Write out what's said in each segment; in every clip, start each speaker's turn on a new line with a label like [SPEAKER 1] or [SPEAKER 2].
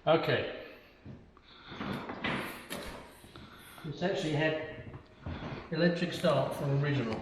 [SPEAKER 1] Okay. It's actually had electric start from original.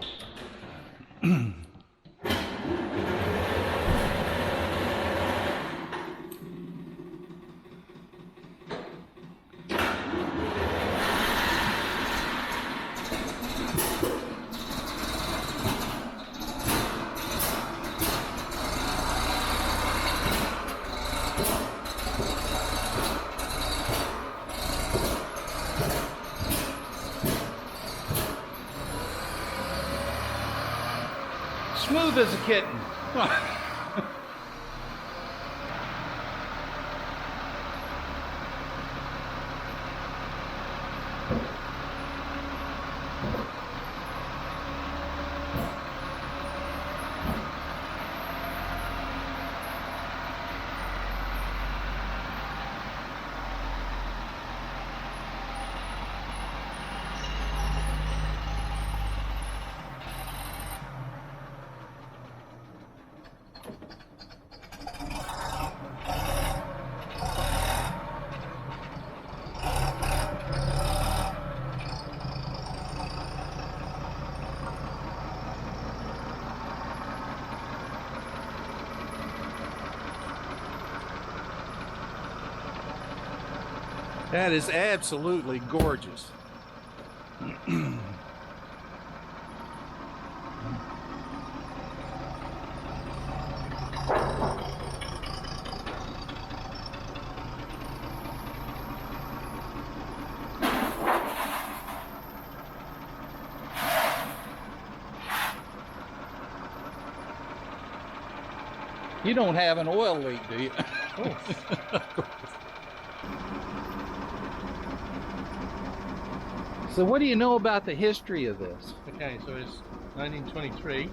[SPEAKER 2] Smooth as a kitten. That is absolutely gorgeous. You don't have an oil leak, do you? So what do you know about the history of this?
[SPEAKER 1] Okay, so it's 1923.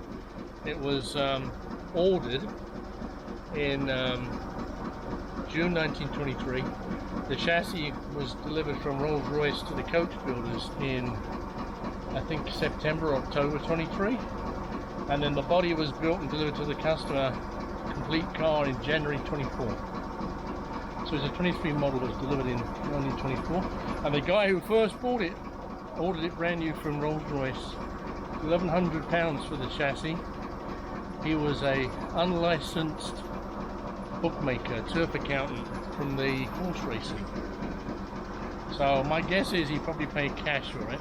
[SPEAKER 1] It was ordered in June 1923. The chassis was delivered from Rolls Royce to the coach builders in, I think, September, October 23. And then the body was built and delivered to the customer, complete car, in January 24. So it's a 23 model that was delivered in 1924. And the guy who first bought it ordered it brand new from Rolls Royce. £1,100 for the chassis. He was a unlicensed bookmaker, turf accountant from the horse racing. So my guess is he probably paid cash for it.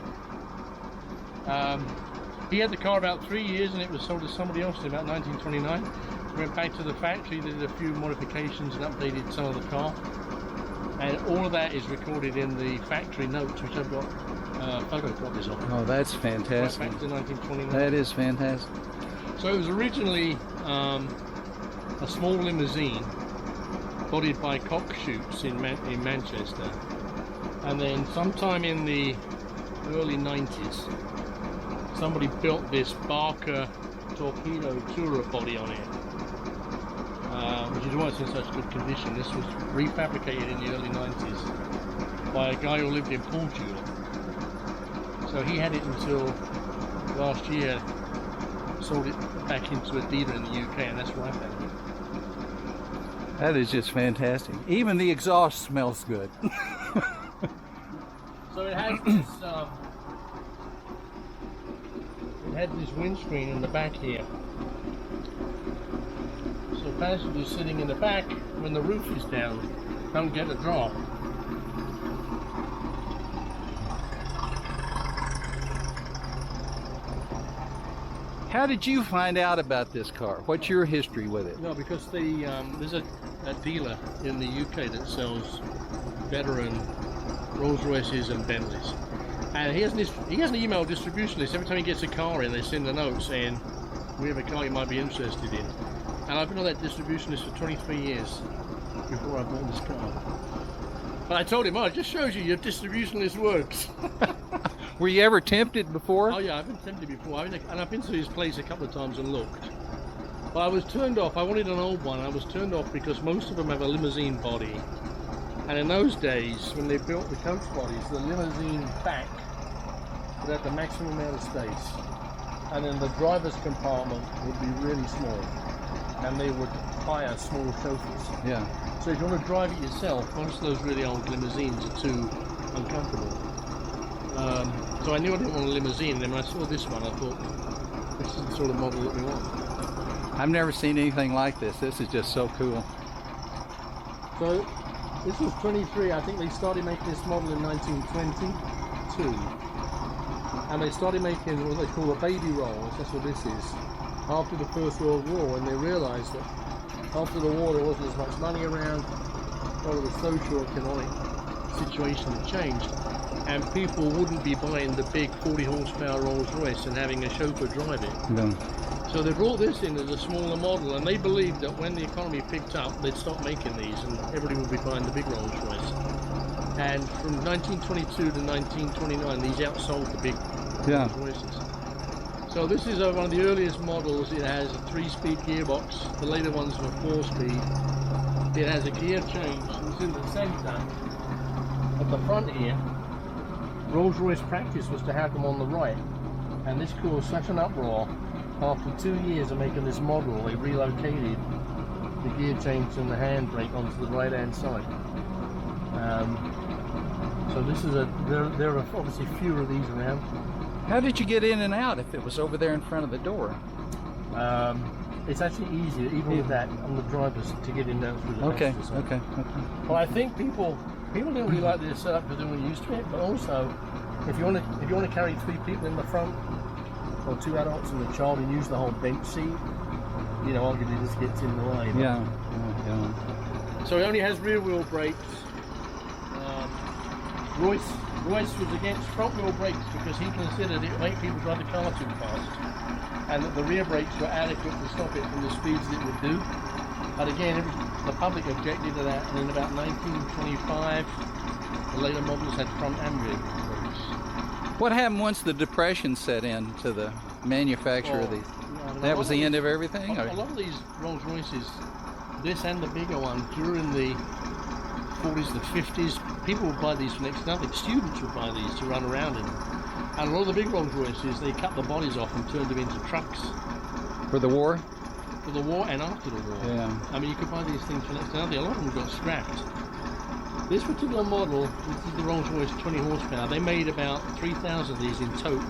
[SPEAKER 1] He had the car about 3 years and it was sold to somebody else in about 1929. Went back to the factory, did a few modifications and updated some of the car. And all of that is recorded in the factory notes, which I've got photocopies of.
[SPEAKER 2] Oh, that's fantastic.
[SPEAKER 1] Right back to 1929.
[SPEAKER 2] That is fantastic.
[SPEAKER 1] So it was originally a small limousine bodied by Cockshoots in Manchester. And then sometime in the early 90s, somebody built this Barker torpedo tourer body on it, which is why it's in such good condition. This was refabricated in the early 90s by a guy who lived in Portugal. So he had it until last year, sold it back into a dealer in the UK, and that's where I found it.
[SPEAKER 2] That is just fantastic. Even the exhaust smells good.
[SPEAKER 1] So it has this, it had this windscreen in the back here. So passengers sitting in the back, when the roof is down, don't get a drop.
[SPEAKER 2] How did you find out about this car? What's your history with it?
[SPEAKER 1] No, because there's a dealer in the UK that sells veteran Rolls Royces and Bentleys, and he has an email distribution list. Every time he gets a car in, they send a note saying we have a car you might be interested in. And I've been on that distribution list for 23 years before I bought this car. But I told him, oh, it just shows you your distribution list works.
[SPEAKER 2] Were you ever tempted before?
[SPEAKER 1] Oh yeah, I've been tempted before, and I've been to his place a couple of times and looked. But I was turned off. I wanted an old one. I was turned off because most of them have a limousine body. And in those days, when they built the coach bodies, the limousine back would have the maximum amount of space. And then the driver's compartment would be really small. And they would hire small chauffeurs.
[SPEAKER 2] Yeah.
[SPEAKER 1] So if you want to drive it yourself, most of those really old limousines are too uncomfortable. So I knew I didn't want a limousine, and then when I saw this one, I thought, this is the sort of model that we want.
[SPEAKER 2] I've never seen anything like this. This is just so cool.
[SPEAKER 1] So this was 23. I think they started making this model in 1922, and they started making what they call a baby Rolls. That's what this is. After the First World War, when they realised that after the war there wasn't as much money around, all of the socio-economic situation had changed, and people wouldn't be buying the big 40 horsepower Rolls Royce and having a chauffeur drive it.
[SPEAKER 2] No.
[SPEAKER 1] So they brought this in as a smaller model, and they believed that when the economy picked up, they'd stop making these and everybody would be buying the big Rolls Royce. And from 1922 to 1929, these outsold the big Rolls Royces. So this is one of the earliest models. It has a 3-speed gearbox. The later ones were 4-speed. It has a gear change. It's in the centre. At the front here, Rolls Royce practice was to have them on the right, and this caused such an uproar. After 2 years of making this model, they relocated the gear change and the handbrake onto the right-hand side. So this is there are obviously fewer of these around.
[SPEAKER 2] How did you get in and out if it was over there in front of the door?
[SPEAKER 1] It's actually easier, even with that, on the drivers to get in there through the
[SPEAKER 2] Okay.
[SPEAKER 1] Well, I think people don't really like this setup because they're not used to it. But also, if you want to carry 3 people in the front, or 2 adults and a child, and use the whole bench seat, you know, arguably this gets in the way.
[SPEAKER 2] Yeah.
[SPEAKER 1] So it only has rear wheel brakes. Royce was against front wheel brakes because he considered it would make people drive the car too fast, and that the rear brakes were adequate to stop it from the speeds it would do. But again, the public objected to that, and in about 1925, the later models had front and rear brakes.
[SPEAKER 2] What happened once the Depression set in to the manufacture of these? That was the end of everything?
[SPEAKER 1] A lot of these Rolls Royces, this and the bigger one, during the 40s, the 50s, people would buy these for next to nothing. Students would buy these to run around in. And a lot of the big Rolls Royces, they cut the bodies off and turned them into trucks.
[SPEAKER 2] For the war?
[SPEAKER 1] For the war and after the war.
[SPEAKER 2] Yeah.
[SPEAKER 1] I mean, you could buy these things for next to nothing. A lot of them got scrapped. This particular model, this is the Rolls Royce 20 horsepower, they made about 3,000 of these in total.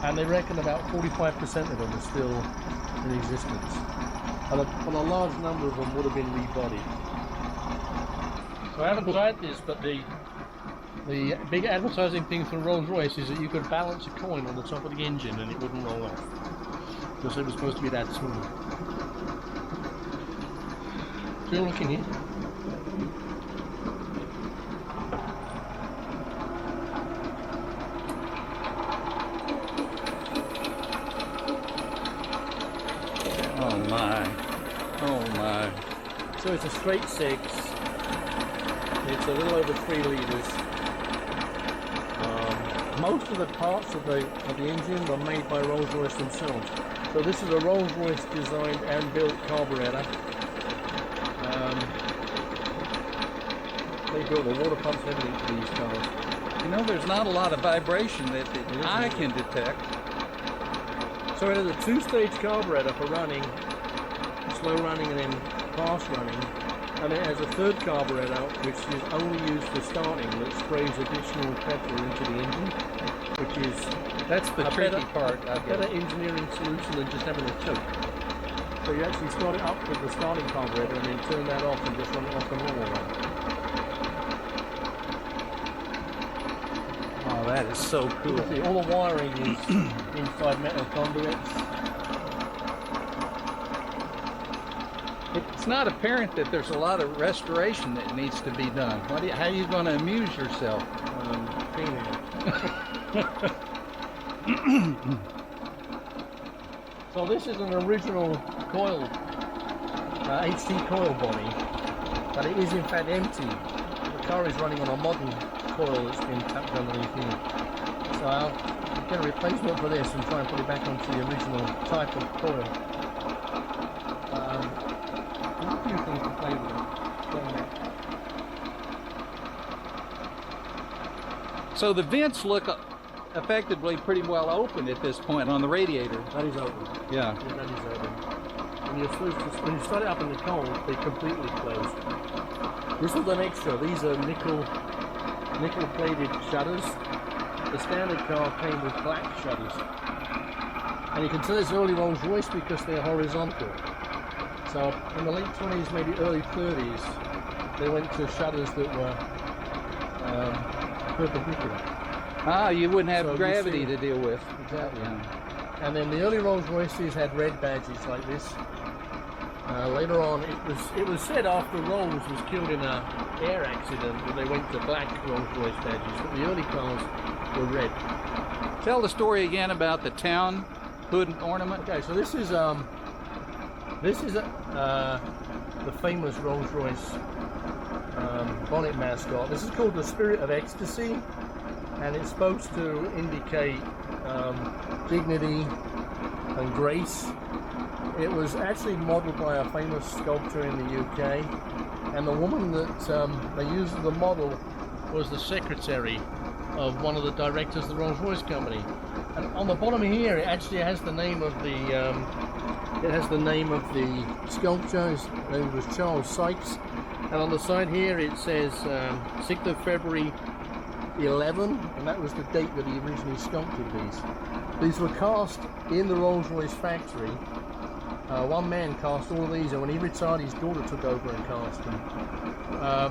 [SPEAKER 1] And they reckon about 45% of them are still in existence. And a large number of them would have been rebodied. So I haven't tried this, but the big advertising thing for Rolls Royce is that you could balance a coin on the top of the engine and it wouldn't roll off. Because it was supposed to be that small. So you're looking here.
[SPEAKER 2] Oh my.
[SPEAKER 1] So it's a straight 6. It's a little over 3 litres. Most of the parts of the engine were made by Rolls Royce themselves. So this is a Rolls Royce designed and built carburetor. They built the water pumps and everything for these cars.
[SPEAKER 2] You know, there's not a lot of vibration that I can detect.
[SPEAKER 1] So it has a 2-stage carburetor for running, slow running and then fast running. And it has a 3rd carburetor which is only used for starting, that sprays additional petrol into the engine, which is
[SPEAKER 2] That's the tricky part.
[SPEAKER 1] A better engineering solution than just having a choke. So you actually start it up with the starting carburetor and then turn that off and just run it off the normal run.
[SPEAKER 2] Oh, that is so cool.
[SPEAKER 1] See, all the wiring is inside metal conduits.
[SPEAKER 2] It's not apparent that there's a lot of restoration that needs to be done. How are you going to amuse yourself?
[SPEAKER 1] Cleaning it. So this is an original coil, HT coil body, but it is in fact empty. The car is running on a modern coil that's been tapped underneath here. So I'll get a replacement for this and try and put it back onto the original type of coil. A few things to play with.
[SPEAKER 2] So the vents look effectively pretty well open at this point on the radiator.
[SPEAKER 1] That is open.
[SPEAKER 2] Yeah.
[SPEAKER 1] That is open. And when you start it up in the cold, they completely close. This is an extra. These are nickel plated shutters. The standard car came with black shutters, and you can tell it's early Rolls Royce because they're horizontal. So in the late 20s, maybe early 30s, they went to shutters that were perpendicular.
[SPEAKER 2] Ah, you wouldn't have
[SPEAKER 1] So you
[SPEAKER 2] gravity
[SPEAKER 1] see-
[SPEAKER 2] to deal with.
[SPEAKER 1] Exactly.
[SPEAKER 2] Yeah.
[SPEAKER 1] And then the early Rolls Royces had red badges like this. Later on, it was said after Rolls was killed in an air accident that they went to black Rolls Royce badges, but the early cars were red.
[SPEAKER 2] Tell the story again about the town hood ornament.
[SPEAKER 1] Okay, so this is the famous Rolls Royce bonnet mascot. This is called the Spirit of Ecstasy, and it's supposed to indicate dignity and grace. It was actually modeled by a famous sculptor in the UK, and the woman that they used as the model was the secretary of one of the directors of the Rolls Royce company. And on the bottom here, it actually has the name of the sculptor. His name was Charles Sykes, and on the side here it says 6th of February 11, and that was the date that he originally sculpted these. These were cast in the Rolls Royce factory. One man cast all of these, and when he retired, his daughter took over and cast them.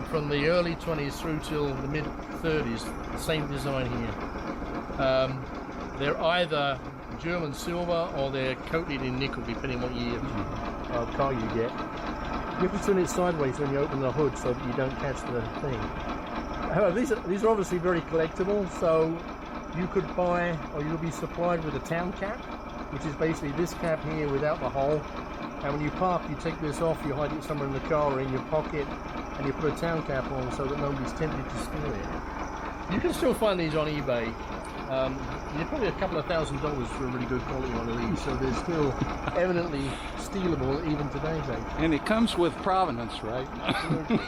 [SPEAKER 1] From the early 20s through till the mid 30s, the same design here. They're either German silver or they're coated in nickel, depending what year car you get. You have to turn it sideways when you open the hood so that you don't catch the thing. However, these are obviously very collectible, so you could buy, or you'll be supplied with a town cap, which is basically this cap here without the hole. And when you park, you take this off, you hide it somewhere in the car or in your pocket, and you put a town cap on so that nobody's tempted to steal it. You can still find these on eBay. You're probably a couple of $1,000s for a really good quality one of these, so they're still evidently stealable even today's age.
[SPEAKER 2] And it comes with provenance, right?
[SPEAKER 1] Absolutely.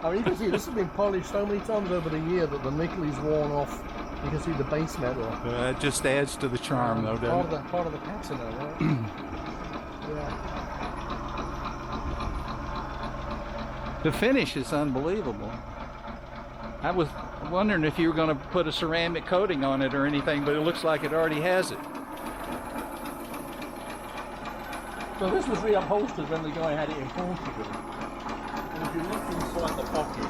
[SPEAKER 1] I mean, you can see this has been polished so many times over the year that the nickel is worn off. You can see the base metal.
[SPEAKER 2] It just adds to the charm, though, doesn't it?
[SPEAKER 1] Part of the patina, right? Yeah.
[SPEAKER 2] The finish is unbelievable. I was wondering if you were going to put a ceramic coating on it or anything, but it looks like it already has it.
[SPEAKER 1] So this was reupholstered when the guy had it in Portugal. And if you look inside the pocket,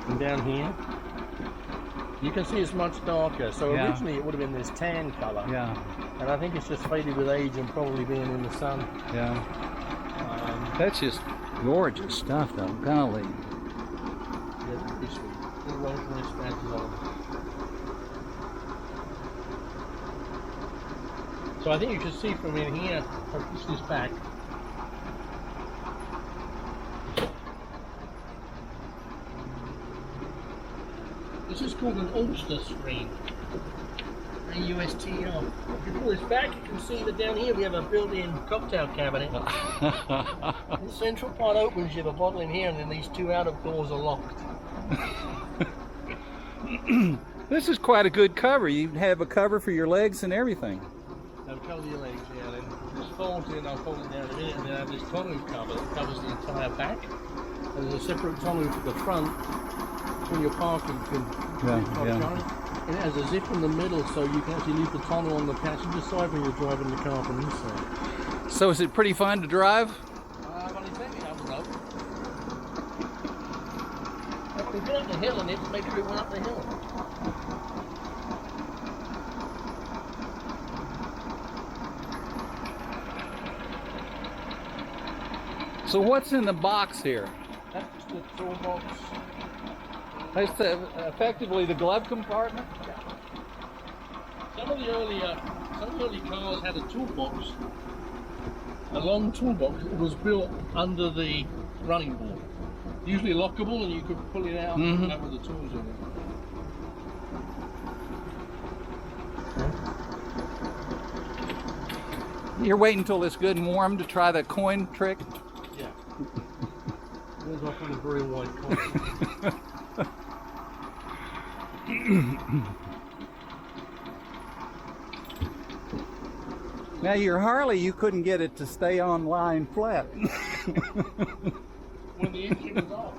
[SPEAKER 1] and down here, you can see it's much darker. So
[SPEAKER 2] Yeah.
[SPEAKER 1] originally it would have been this tan colour.
[SPEAKER 2] Yeah,
[SPEAKER 1] And I think it's just faded with age and probably being in the sun.
[SPEAKER 2] yeah. That's just gorgeous stuff, though. Golly.
[SPEAKER 1] Yeah, pretty sweet. Little Rolls Royce badges on them. So I think you can see from in here, I'll push this back. This is called an Ulster screen. A-U-S-T-R. If you pull this back, you can see that down here we have a built-in cocktail cabinet. The central part opens, you have a bottle in here, and then these two out-of doors are locked.
[SPEAKER 2] This is quite a good cover. You have a cover for your legs and everything.
[SPEAKER 1] They'll cover your legs, yeah. Then this folds in, I'll fold it down in a minute, and then I have this tonneau cover that covers the entire back. And there's a separate tonneau at the front. When you're parking, you can And it has a zip in the middle, so you can actually leave the tonneau on the passenger side when you're driving the car from this side.
[SPEAKER 2] So is it pretty fun to drive?
[SPEAKER 1] Well, it's maybe I don't know. We've been up the hill and it made sure it went up the hill.
[SPEAKER 2] So what's in the box here?
[SPEAKER 1] That's the toolbox.
[SPEAKER 2] That's effectively the glove compartment?
[SPEAKER 1] Some of the early cars had a toolbox, a long toolbox. It was built under the running board, usually lockable, and you could pull it out and put it with the tools in it.
[SPEAKER 2] You're waiting until it's good and warm to try the coin trick?
[SPEAKER 1] Yeah. Goes off on a very wide coin.
[SPEAKER 2] Now your Harley, you couldn't get it to stay on line flat.
[SPEAKER 1] When the engine was off.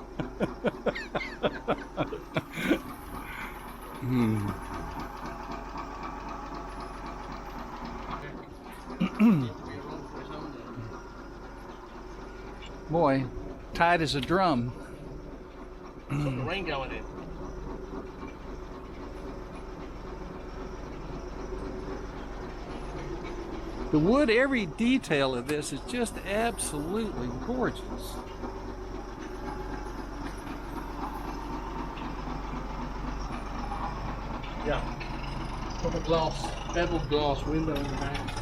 [SPEAKER 2] Boy, tight as a drum.
[SPEAKER 1] The rain going in.
[SPEAKER 2] The wood, every detail of this is just absolutely gorgeous.
[SPEAKER 1] Yeah. Proper glass, beveled glass window in the back.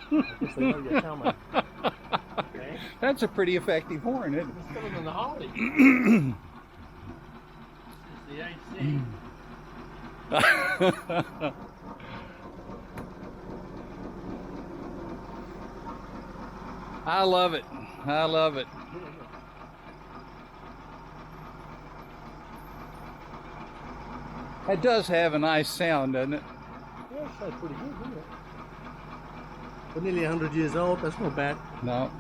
[SPEAKER 1] I guess they know you're coming. Okay.
[SPEAKER 2] That's a pretty effective horn, isn't it?
[SPEAKER 1] It's better than the Harley. It's the AC.
[SPEAKER 2] I love it. I love it. It does have a nice sound, doesn't it?
[SPEAKER 1] Yeah, it sounds pretty good, doesn't it? We're nearly 100 years old, that's not bad.
[SPEAKER 2] No.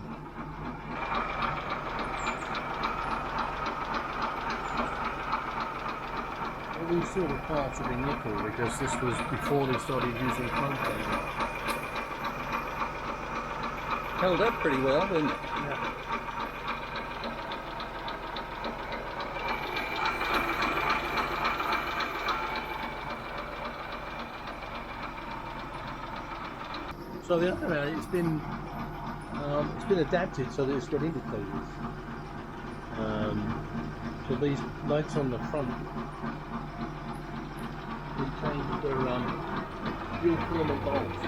[SPEAKER 1] All these sort of parts will be nickel because this was before they started using chrome plating.
[SPEAKER 2] Held up pretty well, didn't it?
[SPEAKER 1] Yeah. So the other way, it's been adapted so that it's got indicators. So these lights on the front, we changed their dual filament bulbs.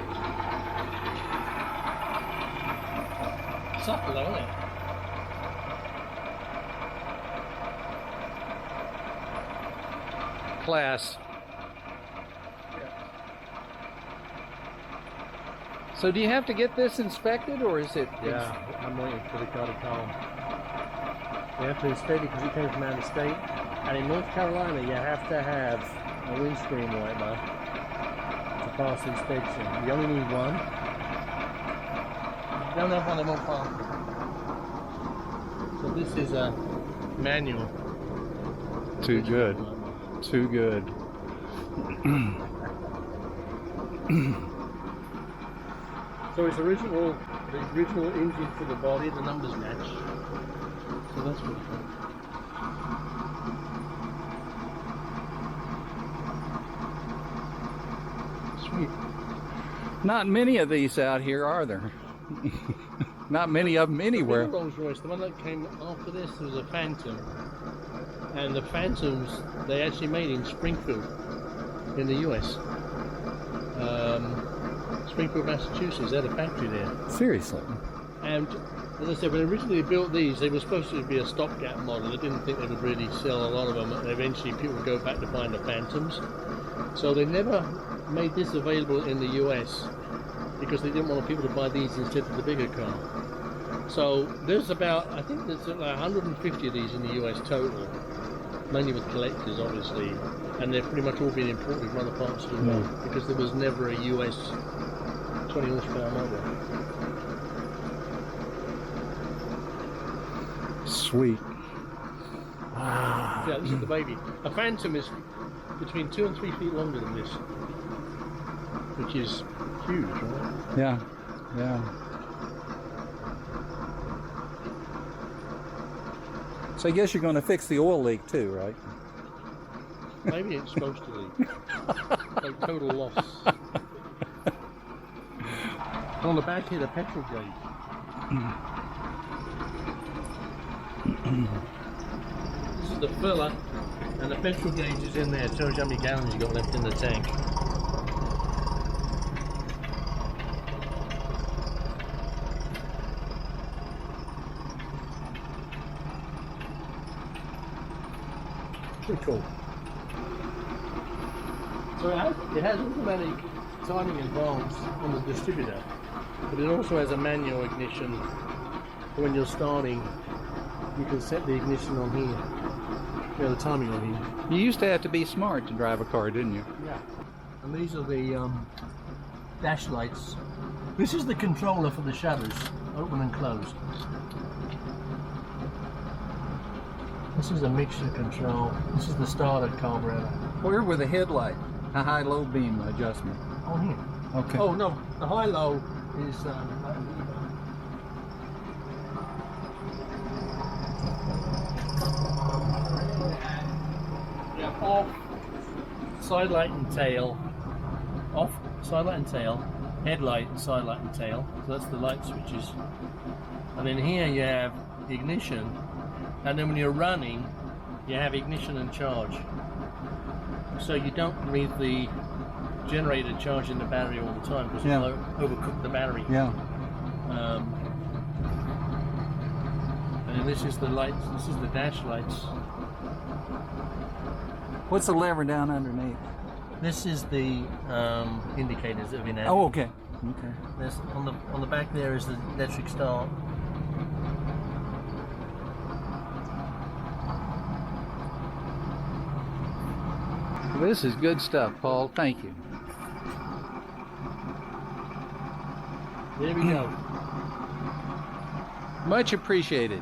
[SPEAKER 1] Subtle, isn't it?
[SPEAKER 2] Class. So do you have to get this inspected, or is it?
[SPEAKER 1] Yeah, I'm waiting for the car to come. You have to inspect it because it came from out of state. And in North Carolina, you have to have a windscreen wiper to pass inspection. You only need one. You don't have one, they won't pass. So this is a manual.
[SPEAKER 2] Too good. Too good.
[SPEAKER 1] So it's original, the original engine for the body, the numbers match. So that's pretty cool. Sweet.
[SPEAKER 2] Not many of these out here, are there? Not many of them anywhere.
[SPEAKER 1] The Rolls Royce, the one that came after this was a Phantom. And the Phantoms, they actually made in Springfield, in the US. Springfield, Massachusetts, they had a factory there.
[SPEAKER 2] Seriously?
[SPEAKER 1] And as I said, when they originally built these, they were supposed to be a stopgap model. They didn't think they would really sell a lot of them, and eventually people would go back to buying the Phantoms. So they never made this available in the US because they didn't want people to buy these instead of the bigger car. So there's about, I think there's like 150 of these in the US total, mainly with collectors obviously, and they've pretty much all been imported from other parts of the world because there was never a US 20 horsepower model.
[SPEAKER 2] Sweet.
[SPEAKER 1] Yeah, this is the baby. A Phantom is between 2 and 3 feet longer than this, which is huge, right?
[SPEAKER 2] Yeah, yeah. So I guess you're going to fix the oil leak too, right?
[SPEAKER 1] Maybe it's supposed to leak. Like total loss. On the back here, the petrol gauge. This is the filler, and the petrol gauge is in there. It tells you how many gallons you got left in the tank. Pretty cool. So it has automatic timing and valves on the distributor, but it also has a manual ignition. When you're starting, you can set the ignition on here. Yeah, the timing on here.
[SPEAKER 2] You used to have to be smart to drive a car, didn't you?
[SPEAKER 1] Yeah. And these are the dash lights. This is the controller for the shutters, open and close. This is a mixture control. This is the starter carburetor.
[SPEAKER 2] Where were the headlight? A high-low beam adjustment.
[SPEAKER 1] On here.
[SPEAKER 2] Okay.
[SPEAKER 1] Oh no, the high-low is yeah, off side light and tail. Off side light and tail. Headlight, side light and tail. So that's the light switches. And then here you have ignition. And then when you're running, you have ignition and charge. So you don't leave the generator charging the battery all the time because
[SPEAKER 2] Yeah.
[SPEAKER 1] it'll overcook the battery.
[SPEAKER 2] Yeah.
[SPEAKER 1] And then this is the lights. This is the dash lights.
[SPEAKER 2] What's the lever down underneath?
[SPEAKER 1] This is the indicators of in.
[SPEAKER 2] Oh, okay. Okay.
[SPEAKER 1] There's on the back there is the electric start.
[SPEAKER 2] This is good stuff, Paul. Thank you.
[SPEAKER 1] There we go.
[SPEAKER 2] Much appreciated.